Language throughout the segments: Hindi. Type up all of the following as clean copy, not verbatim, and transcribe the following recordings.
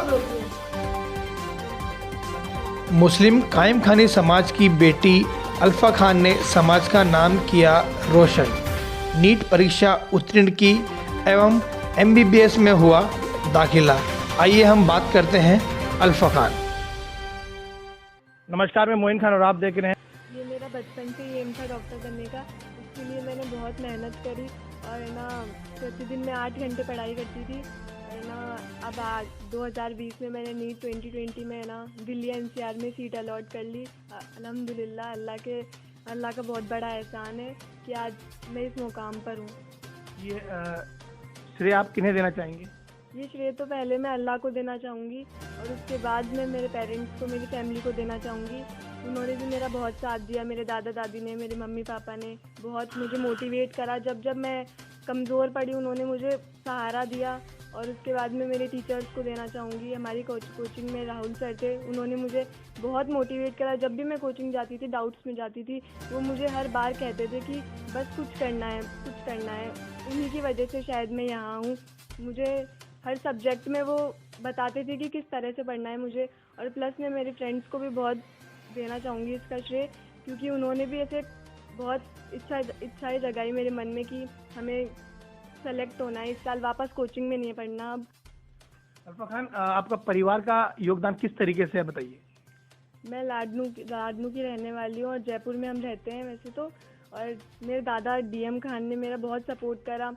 होती है। मुस्लिम कायम खानी समाज की बेटी अल्फा खान ने समाज का नाम किया रोशन। नीट परीक्षा उत्तीर्ण की एवं एमबीबीएस में हुआ दाखिला। आइए हम बात करते हैं अल्फा खान। नमस्कार, मैं मोइन खान और आप देख रहे हैं। ये मेरा बचपन से ही एम था डॉक्टर बनने का। इसके लिए मैंने बहुत मेहनत करी और है ना प्रतिदिन मैं 8 घंटे पढ़ाई करती थी। है ना अब आज 2020 में मैंने नीट 2020 में है ना दिल्ली एनसीआर में सीट अलॉट कर ली। अल्हम्दुलिल्लाह अल्लाह का बहुत बड़ा एहसान है कि आज मैं इस मुकाम पर हूँ। ये श्रेय आप किन्हें देना चाहेंगे? ये श्रेय तो पहले मैं अल्लाह को देना चाहूँगी और उसके बाद मैं मेरे पेरेंट्स को, मेरी फैमिली को देना चाहूँगी। उन्होंने भी मेरा बहुत साथ दिया। मेरे दादा दादी ने, मेरे मम्मी पापा ने बहुत मुझे मोटिवेट करा। जब मैं कमज़ोर पड़ी उन्होंने मुझे सहारा दिया। और उसके बाद में मेरे टीचर्स को देना चाहूँगी। हमारी कोचिंग में राहुल सर थे, उन्होंने मुझे बहुत मोटिवेट करा। जब भी मैं कोचिंग जाती थी, डाउट्स में जाती थी, वो मुझे हर बार कहते थे कि बस कुछ करना है, कुछ करना है। उन्हीं की वजह से शायद मैं यहाँ हूँ। मुझे हर सब्जेक्ट में वो बताते थे कि किस तरह से पढ़ना है मुझे। और प्लस मैं मेरे फ्रेंड्स को भी बहुत देना चाहूँगी इसका श्रेय, क्योंकि उन्होंने भी ऐसे बहुत इच्छाएं जगाई मेरे मन में कि हमें सेलेक्ट होना है, इस साल वापस कोचिंग में नहीं पढ़ना। अब अल्फा खान, आपका परिवार का योगदान किस तरीके से है, बताइए। मैं लाडनू की रहने वाली हूँ और जयपुर में हम रहते हैं वैसे तो। और मेरे दादा डीएम खान ने मेरा बहुत सपोर्ट करा।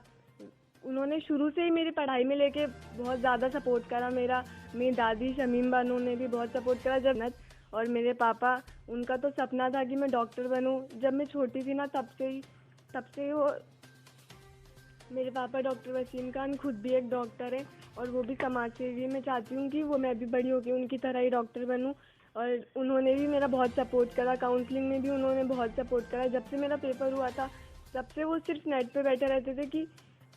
उन्होंने शुरू से ही मेरी पढ़ाई में लेके बहुत ज़्यादा सपोर्ट करा। मेरी दादी शमीम बानू ने भी बहुत सपोर्ट करा। और मेरे पापा, उनका तो सपना था कि मैं डॉक्टर बनूं। जब मैं छोटी थी ना तब से ही वो मेरे पापा डॉक्टर वसीम खान खुद भी एक डॉक्टर है और वो भी समाज सेवी। मैं चाहती हूँ कि मैं भी बड़ी होकर उनकी तरह ही डॉक्टर बनूं। और उन्होंने भी मेरा बहुत सपोर्ट करा। काउंसलिंग में भी उन्होंने बहुत सपोर्ट करा। जब से मेरा पेपर हुआ था तब से वो सिर्फ नेट पे बैठे रहते थे कि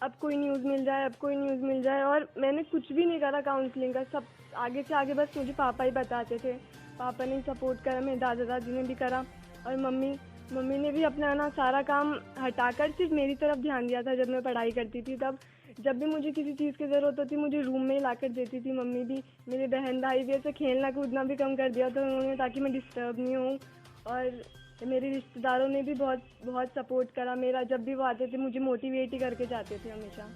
अब कोई न्यूज़ मिल जाए। और मैंने कुछ भी नहीं करा काउंसलिंग का, सब आगे से आगे बस मुझे पापा ही बताते थे। पापा ने सपोर्ट करा, मेरे दादा दादी ने भी करा। और मम्मी ने भी अपना ना सारा काम हटाकर सिर्फ मेरी तरफ ध्यान दिया था। जब मैं पढ़ाई करती थी तब जब भी मुझे किसी चीज़ की ज़रूरत होती मुझे रूम में ही ला कर देती थी मम्मी भी। मेरे बहन भाई भी ऐसे खेलना कूदना भी कम कर दिया था उन्होंने, ताकि मैं डिस्टर्ब नहीं हूँ। और मेरे रिश्तेदारों ने भी बहुत सपोर्ट करा मेरा। जब भी वो आते थे मुझे मोटिवेट ही करके जाते थे हमेशा।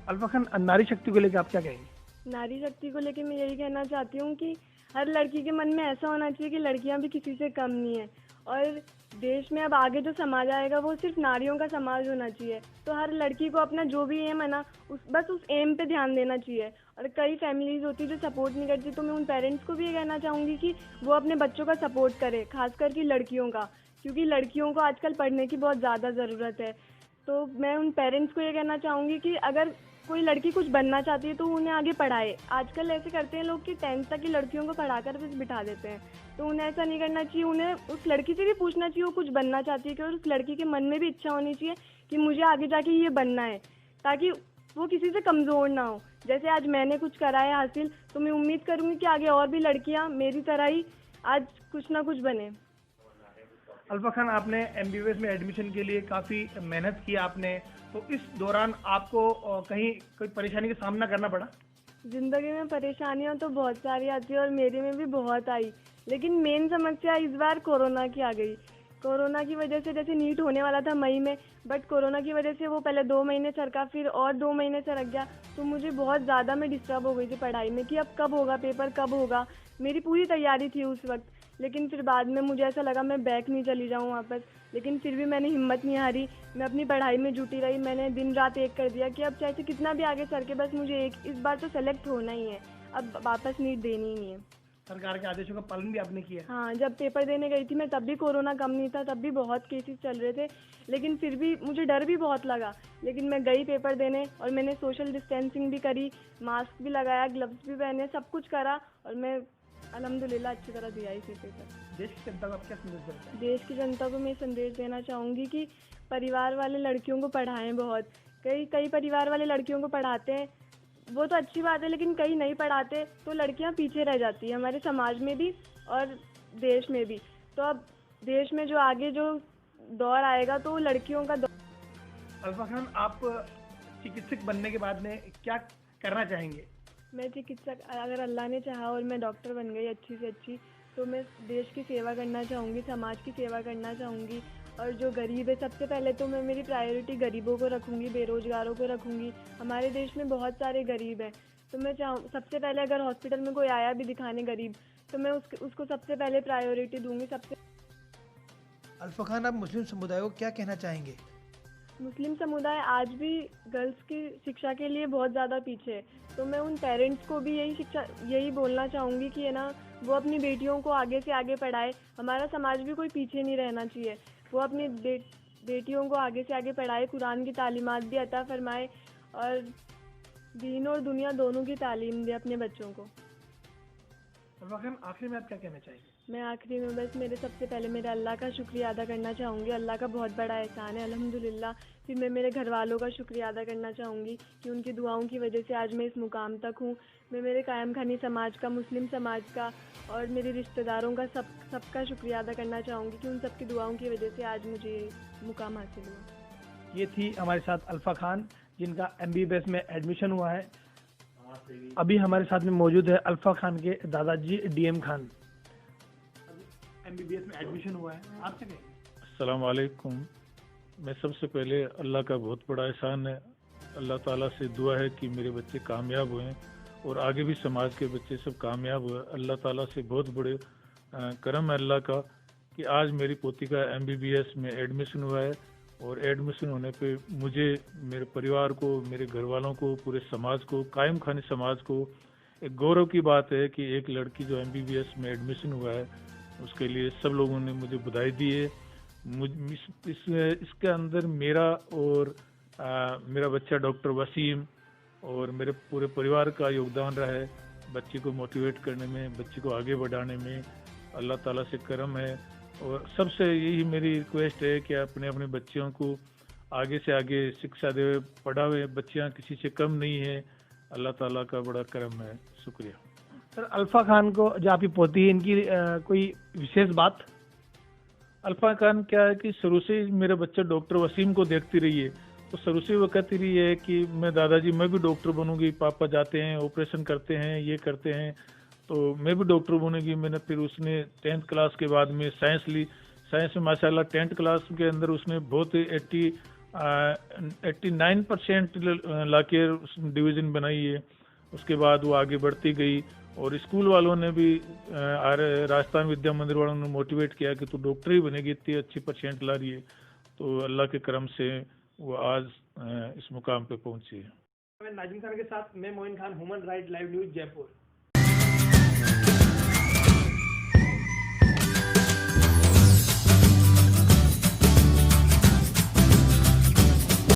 अल्फा खान, नारी शक्ति को लेकर आप क्या कहेंगे? नारी शक्ति को लेकर मैं यही कहना चाहती हूँ कि हर लड़की के मन में ऐसा होना चाहिए कि लड़कियाँ भी किसी से कम नहीं है। और देश में अब आगे जो समाज आएगा वो सिर्फ नारियों का समाज होना चाहिए। तो हर लड़की को अपना जो भी एम है ना बस उस एम पे ध्यान देना चाहिए। और कई फैमिलीज होती है जो सपोर्ट नहीं करती, तो मैं उन पेरेंट्स को भी ये कहना चाहूँगी कि वो अपने बच्चों का सपोर्ट करें, खासकर कि लड़कियों का, क्योंकि लड़कियों को आजकल पढ़ने की बहुत ज़्यादा ज़रूरत है। तो मैं उन पेरेंट्स को ये कहना चाहूँगी कि अगर कोई लड़की कुछ बनना चाहती है तो उन्हें आगे पढ़ाए। आजकल ऐसे करते हैं लोग कि 10th तक की लड़कियों को पढ़ाकर बस बिठा देते हैं, तो उन्हें ऐसा नहीं करना चाहिए। उन्हें उस लड़की से भी पूछना चाहिए वो कुछ बनना चाहती है कि, और उस लड़की के मन में भी इच्छा होनी चाहिए कि मुझे आगे जाके ये बनना है, ताकि वो किसी से कमज़ोर ना हो। जैसे आज मैंने कुछ करा है हासिल, तो मैं उम्मीद करूँगी कि आगे और भी लड़कियाँ मेरी तरह ही आज कुछ ना कुछ बने। अल्फा खान, आपने एमबीबीएस में एडमिशन के लिए काफ़ी मेहनत की आपने, तो इस दौरान आपको कहीं कोई परेशानी का सामना करना पड़ा? ज़िंदगी में परेशानियां तो बहुत सारी आती है और मेरे में भी बहुत आई, लेकिन मेन समस्या इस बार कोरोना की आ गई। कोरोना की वजह से जैसे नीट होने वाला था मई में, बट कोरोना की वजह से वो पहले 2 महीने सरका, फिर और 2 महीने से रख गया। तो मुझे बहुत ज़्यादा मैं डिस्टर्ब हो गई थी पढ़ाई में कि अब कब होगा पेपर, कब होगा। मेरी पूरी तैयारी थी उस वक्त, लेकिन फिर बाद में मुझे ऐसा लगा मैं बैक नहीं चली जाऊँ वापस। लेकिन फिर भी मैंने हिम्मत नहीं हारी, मैं अपनी पढ़ाई में जुटी रही। मैंने दिन रात एक कर दिया कि अब चाहे कितना भी आगे सर के, बस मुझे इस बार तो सेलेक्ट होना ही है, अब वापस नीट देनी ही नहीं है। सरकार के आदेशों का पालन भी आपने किया? हाँ, जब पेपर देने गई थी मैं तब भी कोरोना कम नहीं था, तब भी बहुत केसेस चल रहे थे, लेकिन फिर भी मुझे डर भी बहुत लगा। लेकिन मैं गई पेपर देने और मैंने सोशल डिस्टेंसिंग भी करी, मास्क भी लगाया, ग्लव्स भी पहने, सब कुछ करा और मैं अल्हम्दुलिल्लाह अच्छी तरह दिया इसी पेपर। देश की जनता को आप क्या संदेश देना चाहेंगे? देश की जनता को मैं संदेश देना चाहूँगी कि परिवार वाले लड़कियों को पढ़ाएं बहुत। कई परिवार वाले लड़कियों को पढ़ाते हैं, वो तो अच्छी बात है, लेकिन कहीं नहीं पढ़ाते तो लड़कियां पीछे रह जाती हैं, हमारे समाज में भी और देश में भी। तो अब देश में जो आगे जो दौर आएगा तो लड़कियों का अल्फा खान, आप चिकित्सक बनने के बाद में क्या करना चाहेंगे? मैं चिकित्सक, अगर अल्लाह ने चाहा और मैं डॉक्टर बन गई अच्छी से अच्छी, तो मैं देश की सेवा करना चाहूँगी, समाज की सेवा करना चाहूँगी। और जो गरीब है, सबसे पहले तो मैं मेरी प्रायोरिटी गरीबों को रखूँगी, बेरोज़गारों को रखूँगी। हमारे देश में बहुत सारे गरीब हैं, तो मैं चाहूँ सबसे पहले अगर हॉस्पिटल में कोई आया भी दिखाने गरीब, तो मैं उसको सबसे पहले प्रायोरिटी दूँगी। अल्फा खान, आप मुस्लिम समुदाय को क्या कहना चाहेंगे? मुस्लिम समुदाय आज भी गर्ल्स की शिक्षा के लिए बहुत ज़्यादा पीछे है, तो मैं उन पेरेंट्स को भी यही बोलना चाहूँगी कि है ना, वो अपनी बेटियों को आगे से आगे पढ़ाए। हमारा समाज भी कोई पीछे नहीं रहना चाहिए, वो अपनी बेटियों को आगे से आगे पढ़ाए, कुरान की तालीमात भी अता फरमाए और दीन और दुनिया दोनों की तालीम दे अपने बच्चों को। अल्फा खान, आखिर में आप क्या कहना चाहेंगे? मैं आखिरी में बस सबसे पहले मेरे अल्लाह का शुक्रिया अदा करना चाहूँगी। अल्लाह का बहुत बड़ा एहसान है, अल्हम्दुलिल्लाह। फिर मैं मेरे घर वालों का शुक्रिया अदा करना चाहूँगी कि उनकी दुआओं की वजह से आज मैं इस मुकाम तक हूँ। मैं मेरे कायम खानी समाज का, मुस्लिम समाज का और मेरे रिश्तेदारों का सबका शुक्रिया अदा करना चाहूँगी कि उन सबकी दुआओं की वजह से आज मुझे ये मुकाम हासिल हुआ। ये थी हमारे साथ अल्फा खान, जिनका MBBS में एडमिशन हुआ है। अभी हमारे साथ में मौजूद है अल्फा खान के दादाजी DM खान। MBBS में एडमिशन हुआ है, आपसे कहेंगे? अस्सलाम वालेकुम। मैं सबसे पहले अल्लाह का बहुत बड़ा एहसान है, अल्लाह ताला से दुआ है कि मेरे बच्चे कामयाब हुए और आगे भी समाज के बच्चे सब कामयाब हुए। अल्लाह ताला से बहुत बड़े करम है अल्लाह का कि आज मेरी पोती का MBBS में एडमिशन हुआ है और एडमिशन होने पे मुझे, मेरे परिवार को, मेरे घर वालों को, पूरे समाज को, कायम खानी समाज को एक गौरव की बात है कि एक लड़की जो MBBS में एडमिशन हुआ है उसके लिए सब लोगों ने मुझे बधाई दी है। इसके अंदर मेरा और मेरा बच्चा डॉक्टर वसीम और मेरे पूरे परिवार का योगदान रहा है बच्ची को मोटिवेट करने में, बच्ची को आगे बढ़ाने में। अल्लाह ताला से करम है और सबसे यही मेरी रिक्वेस्ट है कि अपने अपने बच्चियों को आगे से आगे शिक्षा दे, पढ़ावे। बच्चियाँ किसी से कम नहीं है, अल्लाह ताला का बड़ा करम है। शुक्रिया। सर, अल्फा खान को जो आपकी पोती है, इनकी कोई विशेष बात? अल्फा खान क्या है कि शुरू से ही मेरा बच्चा डॉक्टर वसीम को देखती रही है, तो शुरू से वो कहती रही है कि मैं दादाजी मैं भी डॉक्टर बनूंगी, पापा जाते हैं ऑपरेशन करते हैं, ये करते हैं, तो मैं भी डॉक्टर बनूंगी। मैंने फिर उसने 10th क्लास के बाद में साइंस ली। साइंस में माशाल्लाह 10th क्लास के अंदर उसने बहुत 89% लाके डिवीज़न बनाई है। उसके बाद वो आगे बढ़ती गई और स्कूल वालों ने भी, राजस्थान विद्या मंदिर वालों ने मोटिवेट किया कि तू डॉक्टर ही बनेगी, इतनी अच्छी % ला रही है। तो अल्लाह के करम से वो आज इस मुकाम पे पहुंची है। नाजिम खान के साथ मैं Moin Khan, human right live news, Jaipur.